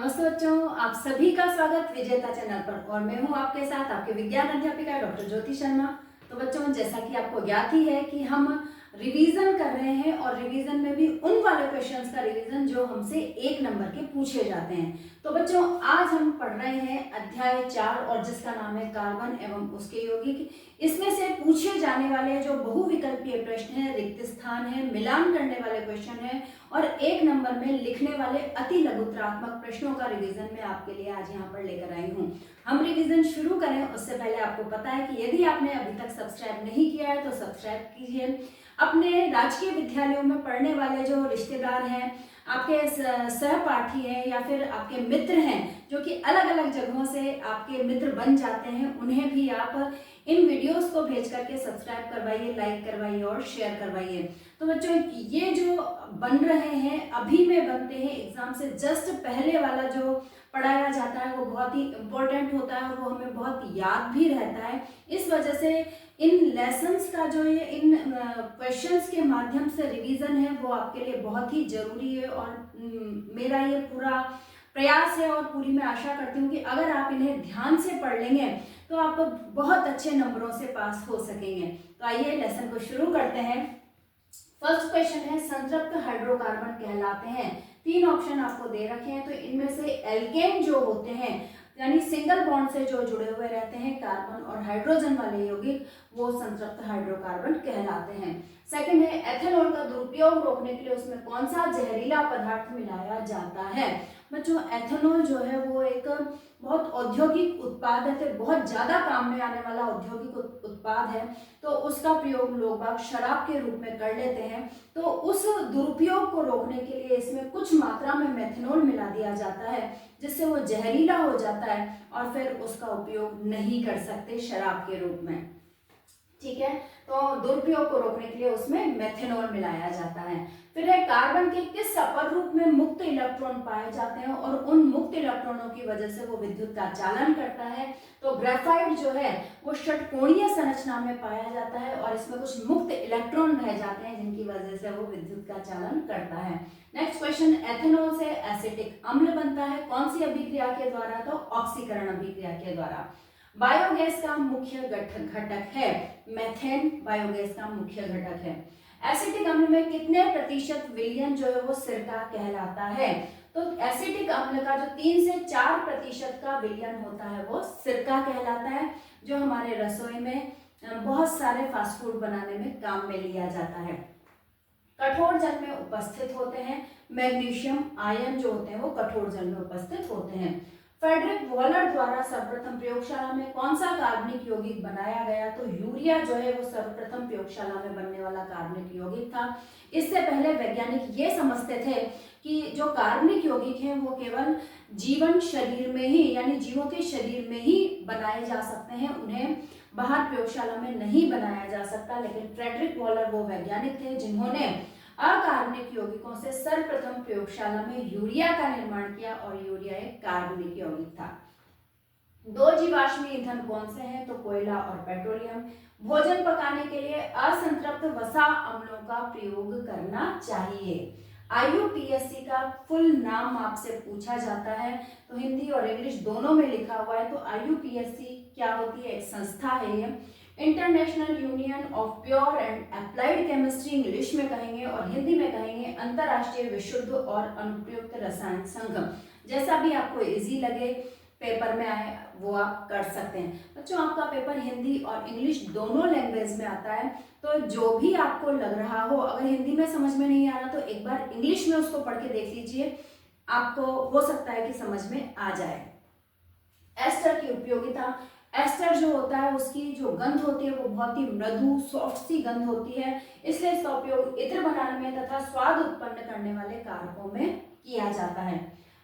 नमस्ते बच्चों, आप सभी का स्वागत विजेता चैनल पर। और मैं हूं आपके साथ आपके विज्ञान अध्यापिका डॉक्टर ज्योति शर्मा। तो बच्चों, जैसा कि आपको ज्ञात ही है कि हम रिवीजन कर रहे हैं और रिवीजन में भी उन वाले क्वेश्चंस का रिवीजन जो हमसे 1 नंबर के पूछे जाते हैं। तो बच्चों, आज हम पढ़ रहे हैं अध्याय 4 और जिसका नाम है कार्बन एवं उसके यौगिक। इसमें से पूछे जाने वाले जो बहुविकल्पीय प्रश्न है, रिक्त स्थान है, मिलान करने वाले क्वेश्चन है और 1 नंबर में लिखने वाले अति लघुत्रात्मक प्रश्नों का रिवीजन मैं आपके लिए आज यहाँ पर लेकर आई हूँ। हम रिवीजन शुरू करें उससे पहले आपको पता है कि यदि आपने अभी तक सब्सक्राइब नहीं किया है तो सब्सक्राइब कीजिए। अपने राजकीय विद्यालयों में पढ़ने वाले जो रिश्तेदार हैं, आपके सहपाठी हैं या फिर आपके मित्र हैं जो कि अलग अलग जगहों से आपके मित्र बन जाते हैं, उन्हें भी आप इन वीडियोस को भेज करके सब्सक्राइब करवाइए, लाइक करवाइए और शेयर करवाइए। तो बच्चों, ये जो बन रहे हैं अभी में बनते हैं, एग्जाम से जस्ट पहले वाला जो पढ़ाया जाता है वो बहुत ही इम्पोर्टेंट होता है और वो हमें बहुत याद भी रहता है। इस वजह से इन लेसन्स का जो ये इन क्वेश्चंस के माध्यम से रिवीजन है वो आपके लिए बहुत ही जरूरी है। और मेरा ये पूरा प्रयास है और पूरी मैं आशा करती हूँ कि अगर आप इन्हें ध्यान से पढ़ लेंगे तो आप बहुत अच्छे नंबरों से पास हो सकेंगे। तो आइए लेसन को शुरू करते हैं। फर्स्ट क्वेश्चन है, संतृप्त हाइड्रोकार्बन कहलाते हैं। 3 ऑप्शन आपको दे रखे हैं, तो इनमें से एल्केन जो होते हैं यानी सिंगल बॉन्ड से जो जुड़े हुए रहते हैं कार्बन और हाइड्रोजन वाले यौगिक, वो संतृप्त हाइड्रोकार्बन कहलाते हैं। सेकंड है, एथेनॉल का दुरुपयोग रोकने के लिए उसमें कौन सा जहरीला पदार्थ मिलाया जाता है। बच्चों, एथेनॉल जो है वो एक बहुत औद्योगिक उत्पाद है, तो बहुत ज्यादा काम में आने वाला औद्योगिक उत्पाद है। तो उसका प्रयोग लोग बाग शराब के रूप में कर लेते हैं। तो उस दुरुपयोग को रोकने के लिए इसमें कुछ मात्रा में मेथनॉल मिला दिया जाता है, जिससे वो जहरीला हो जाता है और फिर उसका उपयोग नहीं कर सकते शराब के रूप में। ठीक है, तो दुरुपयोग को रोकने के लिए उसमें मेथनॉल मिलाया जाता है। फिर है, कार्बन के किस अपर रूप में मुक्त इलेक्ट्रॉन पाए जाते हैं और उन मुक्त इलेक्ट्रॉनों की वजह से वो विद्युत का चालन करता है। तो ग्रेफाइट जो है वो षटकोणीय संरचना में पाया जाता है और इसमें कुछ मुक्त इलेक्ट्रॉन रह जाते हैं जिनकी वजह से वो विद्युत का चालन करता है। नेक्स्ट क्वेश्चन, एथेनॉल से एसिटिक अम्ल बनता है कौन सी अभिक्रिया के द्वारा, तो ऑक्सीकरण अभिक्रिया के द्वारा। बायोगैस का मुख्य घटक है मेथेन, बायोगैस का मुख्य घटक है। एसिटिक अम्ल में कितने प्रतिशत विलयन जो है वो सिरका कहलाता है, तो एसिटिक अम्ल का जो 3 से 4% का विलयन होता है वो सिरका कहलाता है, जो हमारे रसोई में बहुत सारे फास्ट फूड बनाने में काम में लिया जाता है। कठोर जल में उपस्थित होते हैं, मैग्नीशियम आयन जो होते हैं वो कठोर जल में उपस्थित होते हैं। फ्रेडरिक वॉलर द्वारा सर्वप्रथम प्रयोगशाला में कौन सा कार्बनिक यौगिक बनाया गया, तो यूरिया जो है वो सर्वप्रथम प्रयोगशाला में बनने वाला कार्बनिक यौगिक था। इससे पहले वैज्ञानिक ये समझते थे कि जो कार्बनिक यौगिक हैं वो केवल जीवन शरीर में ही यानी जीवों के शरीर में ही बनाए जा सकते हैं, उन्हें बाहर प्रयोगशाला में नहीं बनाया जा सकता। लेकिन फ्रेडरिक वॉलर वो वैज्ञानिक थे जिन्होंने अकार्बनिक यौगिकों से सर्वप्रथम प्रयोगशाला में यूरिया का निर्माण किया और यूरिया एक कार्बनिक यौगिक था। 2 जीवाश्मी ईंधन कौन से हैं, तो कोयला और पेट्रोलियम। भोजन पकाने के लिए असंतृप्त वसा अम्लों का प्रयोग करना चाहिए। IUPAC का फुल नाम आपसे पूछा जाता है, तो हिंदी और इंग्लिश दोनों में लिखा हुआ है। तो IUPAC क्या होती है, एक संस्था है ये, international union of pure and applied chemistry English में कहेंगे और हिंदी में कहेंगे अंतरराष्ट्रीय विशुद्ध और अनुप्रयुक्त रसायन संघ। जैसा भी आपको इजी लगे पेपर में आए वो आप कर सकते हैं। बच्चों, आपका पेपर हिंदी और इंग्लिश दोनों लैंग्वेज में आता है, तो जो भी आपको लग रहा हो, अगर हिंदी में समझ में नहीं आ रहा तो एक बार इंग्लिश में उसको पढ़ के देख लीजिए, आपको हो सकता है कि समझ में आ जाए। एस्टर की उपयोगिता, एस्टर जो होता है उसकी जो गंध होती है वो बहुत ही मृदु सॉफ्ट सी गंध होती है, इसलिए इसका उपयोग इत्र बनाने में तथा स्वाद उत्पन्न करने वाले कारकों में किया जाता है।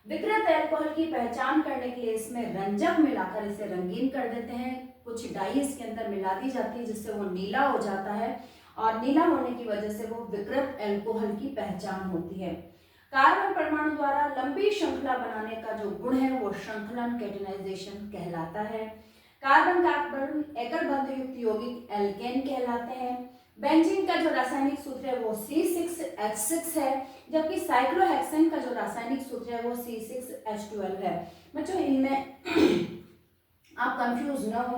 विकृत अल्कोहल की पहचान करने के लिए इसमें रंजक मिलाकर इसे रंगीन कर देते हैं। कुछ डाई इसके अंदर मिला दी जाती है जिससे वो नीला हो जाता है और नीला होने की वजह से वो विकृत अल्कोहल की पहचान होती है। कार्बन परमाणु द्वारा लंबी श्रृंखला बनाने का जो गुण है वो श्रृंखलन कैटेनाइजेशन कहलाता है। कार्बन कार्बन एकल बंध युक्त यौगिक एल्केन कहलाते हैं। बेंजीन का जो रासायनिक सूत्र है वो C6H6 है, जबकि साइक्लोहेक्सेन का जो रासायनिक सूत्र है वो C6H12 है। बच्चों इनमें आप कंफ्यूज ना हो,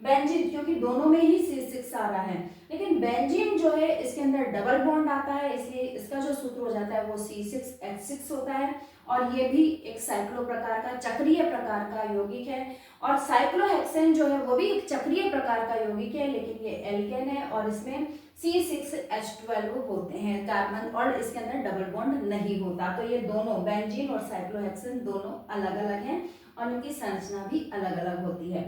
बेंजीन क्योंकि दोनों में ही C6 आ रहा है, लेकिन बेंजीन जो है इसके अंदर डबल बॉन्ड आता है, इसलिए इसका जो सूत्र हो जाता है वो C6H6 होता है, और ये भी एक साइक्लो प्रकार का चक्रीय प्रकार का यौगिक है। और साइक्लोहेक्सेन जो है वो भी एक चक्रीय प्रकार का यौगिक है, लेकिन ये एल्केन है और इसमें C6H12 होते हैं कार्बन, और इसके अंदर डबल बॉन्ड नहीं होता। तो ये दोनों बेंजीन और साइक्लोहेक्सेन दोनों अलग अलग हैं और इनकी संरचना भी अलग अलग होती है।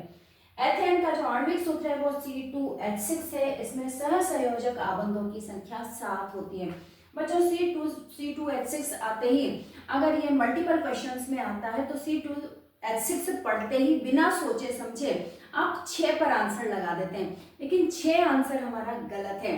एथेन का जो आणविक सूत्र है वो C2H6 है, इसमें सहसंयोजक आबंधों की संख्या 7 होती है। बच्चों C2H6 आते ही अगर ये मल्टीपल क्वेश्चंस में आता है तो C2H6 पढ़ते ही बिना सोचे समझे आप 6 पर आंसर लगा देते हैं, लेकिन 6 आंसर हमारा गलत है।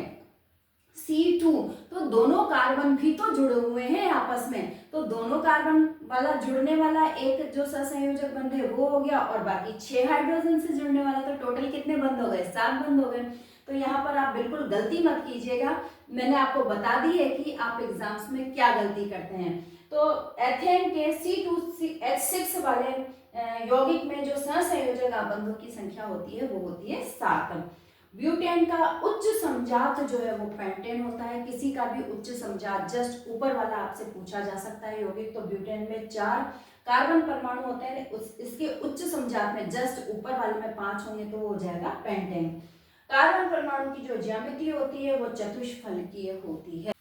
C2 तो दोनों कार्बन भी तो जुड़े हुए हैं आपस में, तो दोनों कार्बन वाला जुड़ने वाला एक जो सहसंयोजक बंध है वो हो गया, और बाकी 6 हाइड्रोजन से जुड़ने वाला, तो टोटल कितने बंध हो गए? 7 बंध हो गए। तो यहाँ पर आप बिल्कुल गलती मत कीजिएगा, मैंने आपको बता दी है कि आप एग्जाम्स में क्या गलती करते हैं। तो एथेन के C2H6 वाले यौगिक में जो सहसंयोजक आबंधों की संख्या होती है वो होती है 7। ब्यूटेन का उच्च समजात जो है वो पेंटेन होता है। किसी का भी उच्च समजात जस्ट ऊपर वाला आपसे पूछा जा सकता है यौगिक, तो ब्यूटेन में 4 कार्बन परमाणु होते हैं, इसके उच्च समजात में जस्ट ऊपर वाले में 5 होंगे तो वो हो जाएगा पेंटेन। कार्बन परमाणु की जो ज्यामिति होती है वो चतुष्फलकीय होती है।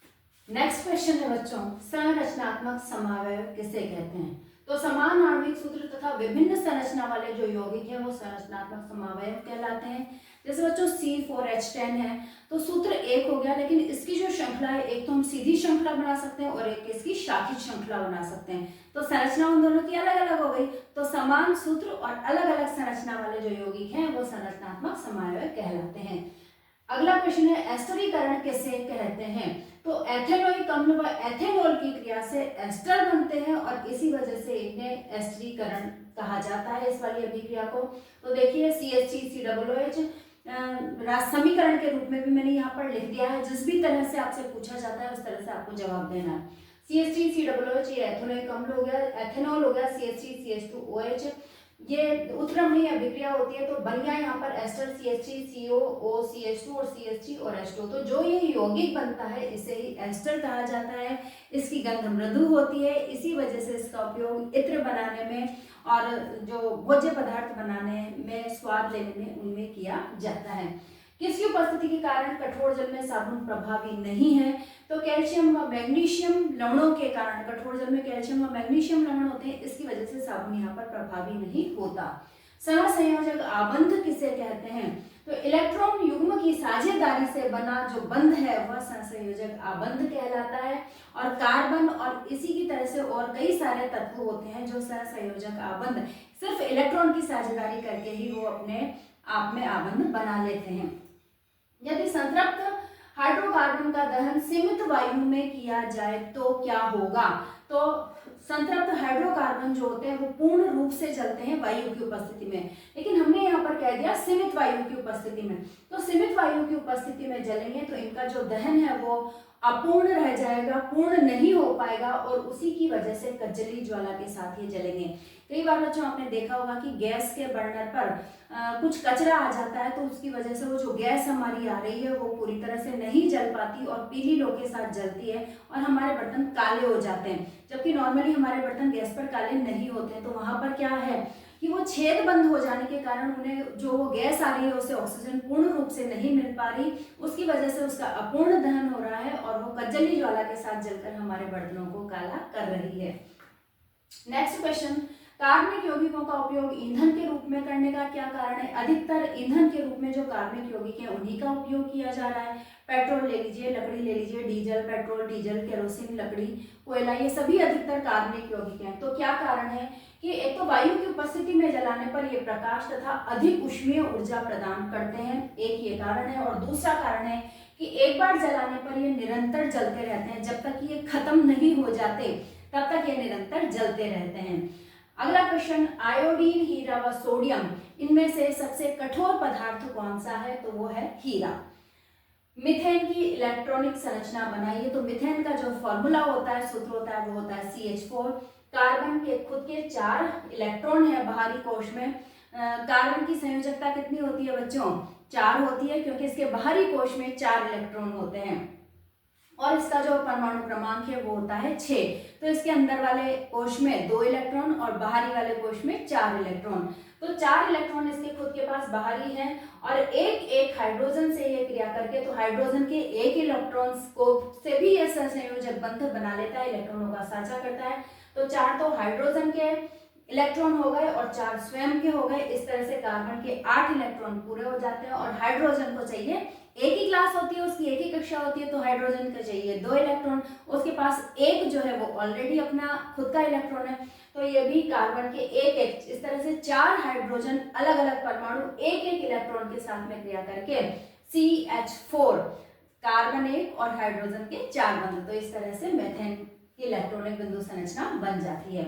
नेक्स्ट क्वेश्चन है बच्चों, संरचनात्मक समावयव किसे कहते हैं? तो समान आणविक सूत्र तथा विभिन्न संरचना वाले जो यौगिक है वो संरचनात्मक समावयव कहलाते हैं। जैसे बच्चों C4H10 है तो सूत्र एक हो गया, लेकिन इसकी जो श्रृंखला है एक तो हम सीधी श्रृंखला बना सकते हैं और एक इसकी शाखित श्रृंखला बना सकते हैं, तो संरचना उन दोनों की अलग अलग हो गई। तो समान सूत्र और अलग अलग संरचना वाले जो यौगिक हैं वो संरचनात्मक समावयव कहलाते हैं। अगला क्वेश्चन है एस्टरीकरण किसे कहते हैं? तो एथेनोइक अम्ल व एथेनॉल की क्रिया से एस्टर बनते हैं और इसी वजह से इन्हें एस्टरीकरण कहा जाता है, इस वाली अभिक्रिया को। तो देखिए CH3COOH समीकरण के रूप में भी मैंने यहाँ पर लिख दिया है, जिस भी तरह से आपसे पूछा जाता है उस तरह से आपको जवाब देना है। CH3COOH ये एथेनोइक अम्ल हो गया, एथेनॉल हो गया CH3CH2OH, ये उत्क्रमणीय अभिक्रिया होती है, तो बन गया यहाँ पर एस्टर CH3COOCH2 और CH3 और H2। तो जो ये यौगिक बनता है इसे ही एस्टर कहा जाता है। इसकी गंध मृदु होती है, इसी वजह से इसका उपयोग इत्र बनाने में और जो भोज्य पदार्थ बनाने में, स्वाद लेने में उनमें किया जाता है। किसकी उपस्थिति के कारण कठोर जल में साबुन प्रभावी नहीं है? तो कैल्शियम व मैग्नीशियम लवणों के कारण, कठोर जल में कैल्शियम व मैग्नीशियम लवण होते हैं, इसकी वजह से साबुन यहाँ पर प्रभावी नहीं होता। सहसंयोजक आबंध किसे कहते हैं? तो इलेक्ट्रॉन युग्म की साझेदारी से बना जो बंध है वह सहसंयोजक आबंध कहलाता है। और कार्बन और इसी की तरह से और कई सारे तत्व होते हैं जो सहसंयोजक आबंध सिर्फ इलेक्ट्रॉन की साझेदारी करके ही वो अपने आप में आबंध बना लेते हैं। यदि संतृप्त हाइड्रोकार्बन का दहन सीमित वायु में किया जाए तो क्या होगा? तो संतृप्त हाइड्रोकार्बन जो होते हैं वो पूर्ण रूप से जलते हैं वायु की उपस्थिति में, लेकिन हमने यहाँ पर कह दिया सीमित वायु की उपस्थिति में। तो सीमित वायु की उपस्थिति में जलेंगे तो इनका जो दहन है वो अपूर्ण रह जाएगा, पूर्ण नहीं हो पाएगा, और उसी की वजह से कज्जली ज्वाला के साथ ये जलेंगे। कई बार बच्चों आपने देखा होगा कि गैस के बर्नर पर कुछ कचरा आ जाता है, तो उसकी वजह से वो जो गैस हमारी आ रही है वो पूरी तरह से नहीं जल पाती और पीली लो के साथ जलती है और हमारे बर्तन काले हो जाते हैं, जबकि नॉर्मली हमारे बर्तन गैस पर काले नहीं होते हैं। तो वहां पर क्या है कि वो छेद बंद हो जाने के कारण उन्हें जो वो गैस आ रही है उसे ऑक्सीजन पूर्ण रूप से नहीं मिल पा रही, उसकी वजह से उसका अपूर्ण दहन हो रहा है और वो कज्जली ज्वाला के साथ जलकर हमारे बर्तनों को काला कर रही है। नेक्स्ट क्वेश्चन, कार्बनिक यौगिकों का उपयोग ईंधन के रूप में करने का क्या कारण है? अधिकतर ईंधन के रूप में जो कार्बनिक यौगिक है उन्हीं का उपयोग किया जा रहा है। पेट्रोल ले लीजिए, लकड़ी ले लीजिए, डीजल, पेट्रोल, डीजल, केरोसिन, लकड़ी, कोयला, ये सभी अधिकतर कार्बनिक यौगिक हैं। तो क्या कारण है कि एक तो वायु की उपस्थिति में जलाने पर ये प्रकाश तथा अधिक ऊष्मीय ऊर्जा प्रदान करते हैं, एक ये कारण है। और दूसरा कारण है कि एक बार जलाने पर ये निरंतर जलते रहते हैं, जब तक ये खत्म नहीं हो जाते तब तक ये निरंतर जलते रहते हैं। अगला क्वेश्चन, आयोडीन, हीरा व सोडियम, इनमें से सबसे कठोर पदार्थ कौन सा है? तो वो है हीरा। मीथेन की इलेक्ट्रॉनिक संरचना बनाइए। तो मीथेन का जो फॉर्मूला होता है, सूत्र होता है, वो होता है CH4। कार्बन के खुद के 4 इलेक्ट्रॉन है बाहरी कोश में। कार्बन की संयोजकता कितनी होती है बच्चों? 4 होती है, क्योंकि इसके बाहरी कोश में 4 इलेक्ट्रॉन होते हैं और इसका जो परमाणु क्रमांक है वो होता है 6। तो इसके अंदर वाले कोश में 2 इलेक्ट्रॉन और बाहरी वाले कोश में 4 इलेक्ट्रॉन। तो 4 इलेक्ट्रॉन इसके खुद के पास बाहरी हैं और एक एक हाइड्रोजन से ये क्रिया करके, तो हाइड्रोजन के एक इलेक्ट्रॉन को से भी ये संयोजक बंध बना लेता है, इलेक्ट्रॉनों का साझा करता है। तो 4 तो हाइड्रोजन के इलेक्ट्रॉन हो गए और 4 स्वयं के हो गए। इस तरह से कार्बन के 8 इलेक्ट्रॉन पूरे हो जाते हैं और हाइड्रोजन को चाहिए, एक ही क्लास होती है उसकी, एक ही कक्षा होती है, तो हाइड्रोजन को चाहिए 2 इलेक्ट्रॉन। उसके पास एक जो है वो ऑलरेडी अपना खुद का इलेक्ट्रॉन है, तो ये भी कार्बन के एक एक, इस तरह से 4 हाइड्रोजन अलग अलग परमाणु एक एक इलेक्ट्रॉन के साथ में क्रिया करके CH4, कार्बन 1 और हाइड्रोजन के 4 बंध। तो इस तरह से मीथेन की इलेक्ट्रॉनिक बिंदु संरचना बन जाती है।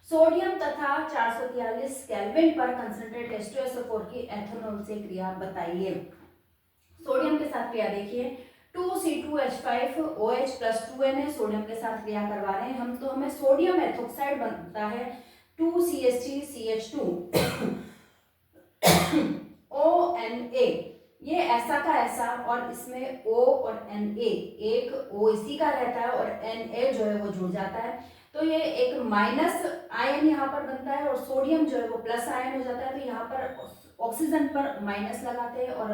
सोडियम तथा 443 केल्विन पर कंसंट्रेट H2SO4 की एथेनॉल से क्रिया बताइए। सोडियम के साथ क्रिया देखिए, 2C2H5OH + 2N है, सोडियम के साथ क्रिया करवा रहे हैं हम, तो हमें सोडियम एथोक्साइड बनता है 2CH3CH2 ONA। ये ऐसा का ऐसा और इसमें O और Na, एक O इसी का रहता है और Na जो है वो जुड़ जाता है, तो ये एक माइनस आयन यहाँ पर बनता है और सोडियम जो है वो प्लस आयन हो जाता है। तो यहाँ पर ऑक्सीजन पर माइनस लगाते हैं और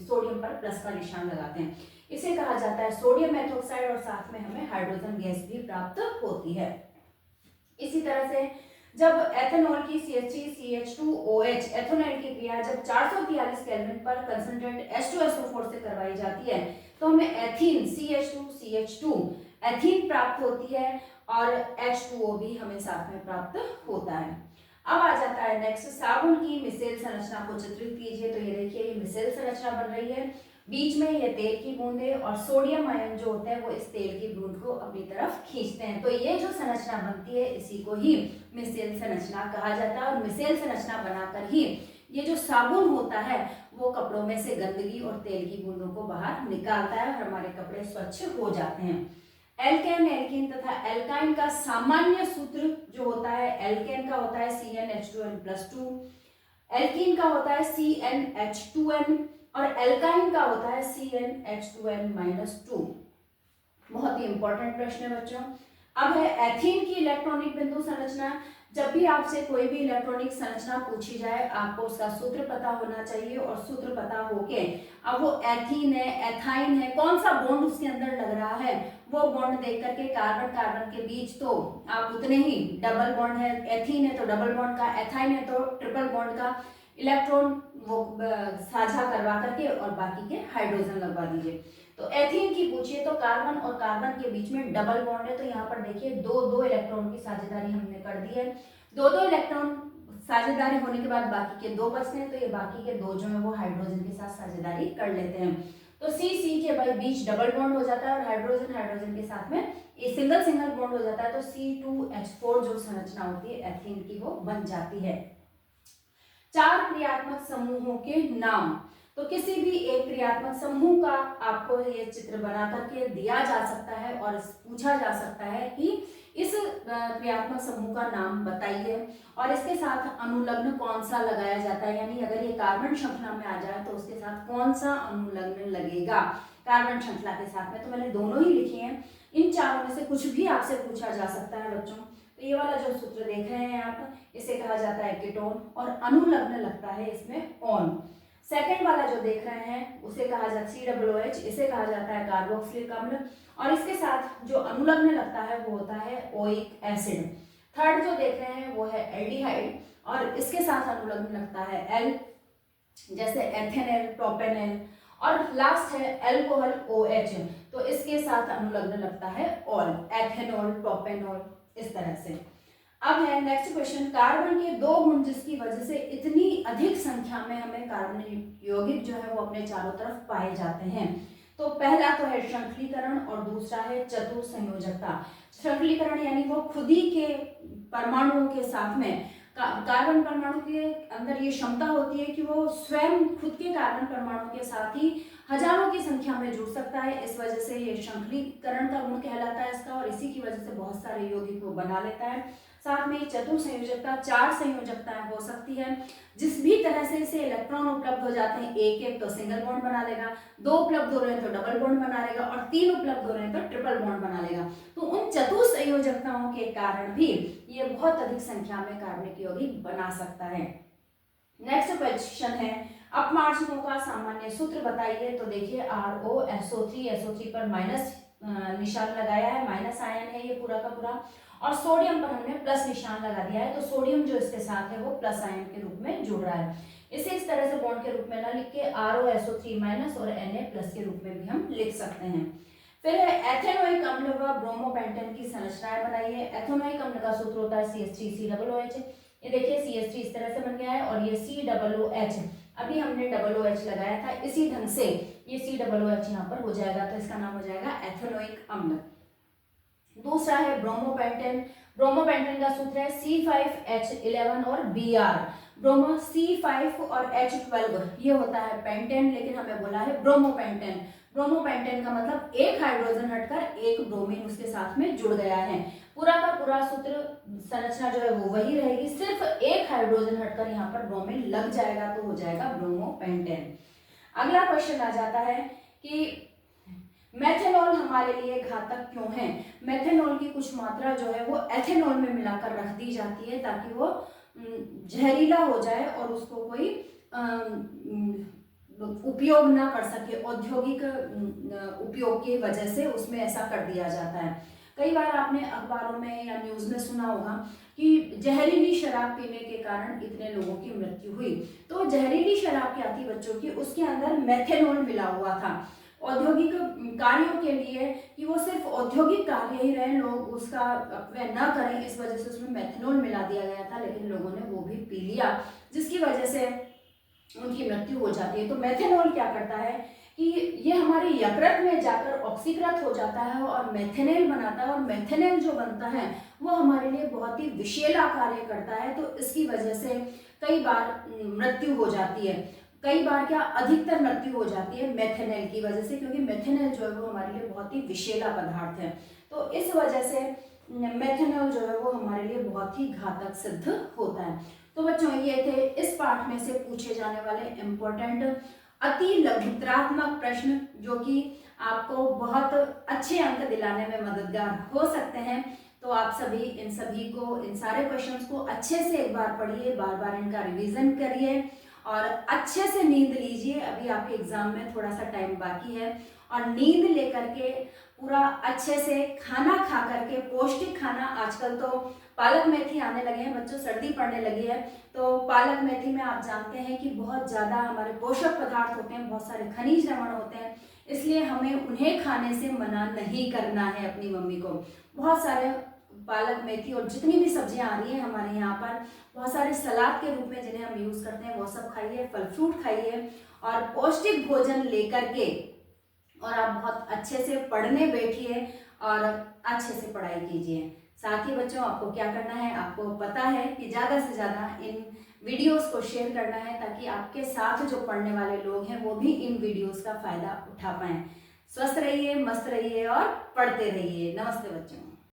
सोडियम पर प्लस का निशान लगाते हैं, इसे कहा जाता है सोडियम एथोक्साइड और साथ में हमें हाइड्रोजन गैस भी प्राप्त होती है। इसी तरह से जब एथेनॉल की CH3CH2OH एथेनॉल की क्रिया जब 443 केल्विन पर कंसंट्रेट H2SO4 से करवाई जाती है, तो हमें एथीन CH2CH2 एथीन प्राप्त होती है और H2O भी हमें साथ में प्राप्त होता है। अब आ जाता है नेक्स्ट, साबुन की मिसेल संरचना को चित्रित कीजिए। तो ये देखिए, ये मिसेल संरचना बन रही है, बीच में ये तेल की बूंदे और सोडियम आयन जो होते हैं वो इस तेल की बूंद को अपनी तरफ खींचते हैं। तो ये जो संरचना बनती है इसी को ही मिसेल संरचना कहा जाता है और मिसेल संरचना बनाकर ही ये जो साबुन होता है वो कपड़ों में से गंदगी और तेल की बूंदों को बाहर निकालता है और हमारे कपड़े स्वच्छ हो जाते हैं। एल्केन, एल्कीन तथा एल्काइन का सामान्य सूत्र जो होता है, एल्केन का होता है CnH2n+2, एल्कीन का होता है CnH2n और एल्काइन का होता है CnH2n-2। बहुत ही इंपॉर्टेंट प्रश्न है बच्चों। अब है एथीन की इलेक्ट्रॉनिक बिंदु संरचना। जब भी आपसे कोई भी इलेक्ट्रॉनिक संरचना पूछी जाए, आपको उसका सूत्र पता होना चाहिए और सूत्र पता होके अब वो एथीन है, एथाइन है, कौन सा बॉन्ड उसके अंदर लग रहा है वो बॉन्ड देख करके कार्बन कार्बन के बीच तो आप उतने ही, डबल बॉन्ड है, एथीन है तो डबल बॉन्ड का, एथाइन है तो ट्रिपल बॉन्ड का इलेक्ट्रॉन वो साझा करवा करके और बाकी के हाइड्रोजन लगवा दीजिए। तो एथीन की पूछिए तो कार्बन और कार्बन के बीच में डबल बॉन्ड है, तो यहाँ पर देखिए दो दो इलेक्ट्रॉन की साझेदारी हमने कर दी है। दो दो इलेक्ट्रॉन साझेदारी होने के बाद बाकी के 2 बचते हैं, तो ये बाकी के 2 जो है वो हाइड्रोजन के साथ साझेदारी कर लेते हैं। तो C के भाई बीच डबल बॉन्ड हो जाता है और हाइड्रोजन हाइड्रोजन के साथ में ये सिंगल सिंगल बॉन्ड हो जाता है, तो C2H4 जो संरचना होती है एथीन की वो बन जाती है। 4 क्रियात्मक समूहों के नाम। तो किसी भी एक क्रियात्मक समूह का आपको ये चित्र बना करके दिया जा सकता है और पूछा जा सकता है कि इस क्रियात्मक समूह का नाम बताइए और इसके साथ अनुलग्न कौन सा लगाया जाता है, यानी अगर ये कार्बन श्रृंखला में आ जाए तो उसके साथ कौन सा अनुलग्न लगेगा कार्बन श्रृंखला के साथ में। तो मैंने दोनों ही लिखे हैं, इन चारों में से कुछ भी आपसे पूछा जा सकता है बच्चों। तो ये वाला जो सूत्र देख रहे हैं आप, इसे कहा जाता है कीटोन और अनुलग्न लगता है इसमें ऑन। सेकंड वाला जो देख रहे हैं उसे कहा जाता है COOH, इसे कहा जाता है कार्बोक्सिलिक अम्ल और इसके साथ जो अनुलग्न लगता है वो होता है ओइक एसिड। थर्ड जो देख रहे हैं वो है एल्डिहाइड और इसके साथ अनुलग्न लगता है एल, जैसे एथेनॉल, प्रोपेनॉल और लास्ट है अल्कोहल OH, तो इसके साथ अनुलग्न लगता है ऑल, एथेनॉल, प्रोपेनॉल, इस तरह से। अब है नेक्स्ट क्वेश्चन, कार्बन के 2 गुण जिसकी वजह से इतनी अधिक संख्या में हमें कार्बन यौगिक जो है वो अपने चारों तरफ पाए जाते हैं। तो पहला तो है श्रृंखलीकरण और दूसरा है चतुसंयोजकता। श्रृंखलीकरण यानी वो खुद ही के परमाणुओं के साथ में कार्बन परमाणु के अंदर ये क्षमता होती है कि वो स्वयं खुद के कार्बन परमाणु के साथ ही हजारों की संख्या में जुड़ सकता है। इस वजह से ये श्रृंखलीकरण का गुण कहलाता है इसका, और इसी की वजह से बहुत सारे यौगिक को बना लेता है। साथ में चतुर्संयोजकता 4 संयोजकताएं हो सकती है। जिस भी तरह से इसे इलेक्ट्रॉन उपलब्ध हो जाते हैं, एक एक तो सिंगल बॉन्ड बना लेगा, 2 उपलब्ध हो रहे हैं तो डबल बॉन्ड बना लेगा, और 3 उपलब्ध हो रहे हैं तो ट्रिपल बॉन्ड बना लेगा। तो उन चतुर्संयोजकताओं के कारण भी ये बहुत अधिक संख्या में कार्बनिक यौगिक बना सकता है। नेक्स्ट क्वेश्चन है, अपमार्जकों का सामान्य सूत्र बताइए। तो देखिए ROSO3 पर माइनस निशान लगाया है, माइनस आयन है ये पूरा का पूरा, और सोडियम पर हमने प्लस निशान लगा दिया है। तो सोडियम जो इसके साथ है वो प्लस आयन के रूप में जुड़ रहा है। इसे इस तरह से बॉन्ड के रूप में ना लिख के ROSO3 माइनस और Na+ के रूप में भी हम लिख सकते हैं। फिर एथेनोइक अम्ल व ब्रोमोपेंटेन की संरचनाएं बनाइए। एथेनोइक अम्ल का सूत्र होता है CH3COOH। ये देखिए CH3 इस तरह से बन गया है, और ये COOH, अभी हमने OH लगाया था, इसी ढंग से ये COOH यहाँ पर हो जाएगा, तो इसका नाम हो जाएगा एथेनोइक अम्ल। दूसरा है ब्रोमोपेंटेन। ब्रोमोपेंटेन का सूत्र है C5H11 और Br। ब्रोमो C5 और H12 ये होता है पेंटेन, लेकिन हमें बोला है ब्रोमोपेंटेन। ब्रोमोपेंटेन का मतलब एक हाइड्रोजन हटकर एक ब्रोमीन उसके साथ में जुड़ गया है। पूरा का पूरा सूत्र संरचना जो है वो वही रहेगी, सिर्फ एक हाइड्रोजन हटकर यहाँ पर ब्रोमीन लग जाएगा तो हो जाएगा ब्रोमोपेंटेन। अगला क्वेश्चन आ जाता है कि मेथेनॉल हमारे लिए घातक क्यों है। मेथेनॉल की कुछ मात्रा जो है वो एथेनॉल में मिलाकर रख दी जाती है ताकि वो जहरीला हो जाए और उसको कोई उपयोग ना कर सके। औद्योगिक उपयोग की वजह से उसमें ऐसा कर दिया जाता है। कई बार आपने अखबारों में या न्यूज़ में सुना होगा कि जहरीली शराब पीने के कारण इतने लोगों की मृत्यु हुई। तो जहरीली शराब क्या थी बच्चों की, उसके अंदर मेथेनॉल मिला हुआ था औद्योगिक कार्यों के लिए, कि वो सिर्फ औद्योगिक कार्य ही रहे, लोग उसका अपव्यय न करें, इस वजह से उसमें मेथेनॉल मिला दिया गया था। लेकिन लोगों ने वो भी पी लिया, जिसकी वजह से उनकी मृत्यु हो जाती है। तो मेथेनॉल क्या करता है कि ये हमारे यकृत में जाकर ऑक्सीकृत हो जाता है और मेथेनॉल बनाता है, और मेथेनॉल जो बनता है वो हमारे लिए बहुत ही विषैला कार्य करता है। तो इसकी वजह से कई बार मृत्यु हो जाती है, कई बार क्या अधिकतर मृत्यु हो जाती है मेथेनॉल की वजह से, क्योंकि मेथेनॉल जो है वो हमारे लिए बहुत ही विषैला पदार्थ है। तो इस वजह से मेथेनॉल जो है वो हमारे लिए बहुत ही घातक सिद्ध होता है। तो बच्चों ये थे इस पाठ में से पूछे जाने वाले इम्पोर्टेंट अति लघुत्रात्मक प्रश्न, जो कि आपको बहुत अच्छे अंक दिलाने में मददगार हो सकते हैं। तो आप सभी इन सारे क्वेश्चंस को अच्छे से एक बार पढ़िए, बार बार इनका रिवीजन करिए और अच्छे से नींद लीजिए। अभी आपके एग्जाम में थोड़ा सा टाइम बाकी है, और नींद लेकर के पूरा अच्छे से खाना खा करके, पौष्टिक खाना, आजकल तो पालक मेथी आने लगे हैं बच्चों, सर्दी पड़ने लगी है, तो पालक मेथी में आप जानते हैं कि बहुत ज़्यादा हमारे पोषक पदार्थ होते हैं, बहुत सारे खनिज लवण होते हैं, इसलिए हमें उन्हें खाने से मना नहीं करना है अपनी मम्मी को। बहुत सारे पालक मेथी और जितनी भी सब्जियां आ रही हैं हमारे यहाँ पर, बहुत सारे सलाद के रूप में जिन्हें हम यूज़ करते हैं, वो सब खाइए, फल फ्रूट खाइए और पौष्टिक भोजन लेकर के, और आप बहुत अच्छे से पढ़ने बैठिए और अच्छे से पढ़ाई कीजिए। साथ ही बच्चों आपको क्या करना है, आपको पता है कि ज़्यादा से ज़्यादा इन वीडियोस को शेयर करना है, ताकि आपके साथ जो पढ़ने वाले लोग हैं वो भी इन वीडियोस का फ़ायदा उठा पाएँ। स्वस्थ रहिए, मस्त रहिए और पढ़ते रहिए। नमस्ते बच्चों।